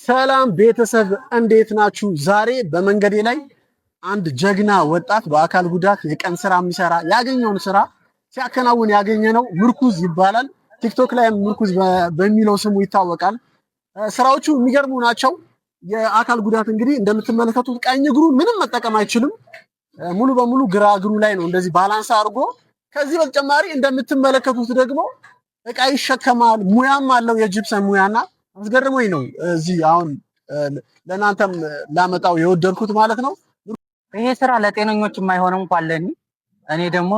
ሰላም ቤተሰብ እንዴት ናችሁ? ዛሬ በመንገዴ ላይ አንድ ጀግና ወጣት በአካል ጉዳት የቀን ስራ የሚሰራ ያገኘውን ስራ ሲያከናውን ያገኘ ነው። ምርኩዝ ይባላል። ቲክቶክ ላይ ምርኩዝ በሚለው ስሙ ይታወቃል። ስራዎቹ የሚገርሙ ናቸው። የአካል ጉዳት እንግዲህ እንደምትመለከቱት ቀኝ እግሩን ምንም መጠቀም አይችልም። ሙሉ በሙሉ ግራ እግሩ ላይ ነው እንደዚህ ባላንስ አድርጎ። ከዚህ በተጨማሪ እንደምትመለከቱት ደግሞ እቃ ይሸከማል። ሙያም አለው የጂፕሰን ሙያና አስገርሞኝ ነው እዚህ አሁን ለእናንተም ላመጣው የወደድኩት ማለት ነው። ይሄ ስራ ለጤነኞች የማይሆነው እንኳን ለኔ እኔ ደግሞ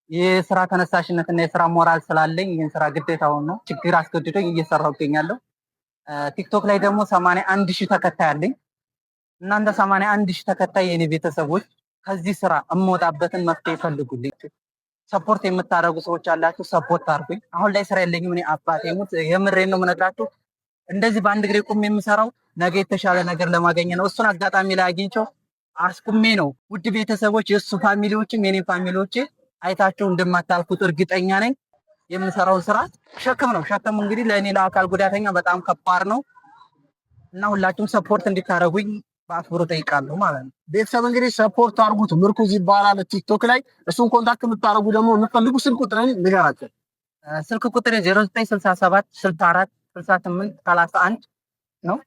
የስራ ተነሳሽነትና የስራ ሞራል ስላለኝ ይህን ስራ ግዴታውን ነው ችግር አስገድዶኝ እየሰራሁ እገኛለሁ። ቲክቶክ ላይ ደግሞ 81,000 ተከታይ አለኝ። እናንተ 81,000 ተከታይ የኔ ቤተሰቦች ከዚህ ስራ እምወጣበትን መፍትሄ ፈልጉልኝ። ሰፖርት የምታደርጉ ሰዎች አላችሁ፣ ሰፖርት አድርጉኝ። አሁን ላይ ስራ የለኝም እኔ አባቴ ሙት፣ የምሬን ነው የምነግራችሁ። እንደዚህ በአንድ እግሬ ቁሜ የምሰራው ነገ የተሻለ ነገር ለማገኘት ነው። እሱን አጋጣሚ ላይ አግኝቼው አስቁሜ ነው። ውድ ቤተሰቦች፣ የእሱ ፋሚሊዎችም የኔ ፋሚሊዎች አይታችሁ እንደማታልፉት እርግጠኛ ነኝ። የምሰራውን ስራ ሸክም ነው። ሸክም እንግዲህ ለእኔ ለአካል ጉዳተኛ በጣም ከባድ ነው እና ሁላችሁም ሰፖርት እንድታደርጉኝ በአክብሮት ጠይቃለሁ ማለት ነው። ቤተሰብ እንግዲህ ሰፖርት አድርጉት። ምርኩዝ ይባላል ቲክቶክ ላይ። እሱን ኮንታክት የምታደርጉ ደግሞ የምትፈልጉ ስልክ ቁጥርን ንገራቸው። ስልክ ቁጥር 0967 64 68 31 ነው።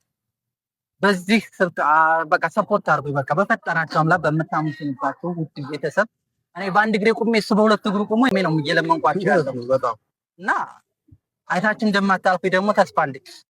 በዚህ ስልክ በቃ ሰፖርት አድርጉኝ። በቃ በፈጠራቸው አምላክ በምታምኑባቸው ውድ ቤተሰብ እኔ በአንድ እግሬ ቁሜ እሱ በሁለት እግሩ ቁሞ ነው እየለመንኳቸው ያለው እና አይታችን እንደማታልፉኝ ደግሞ ተስፋ አለኝ።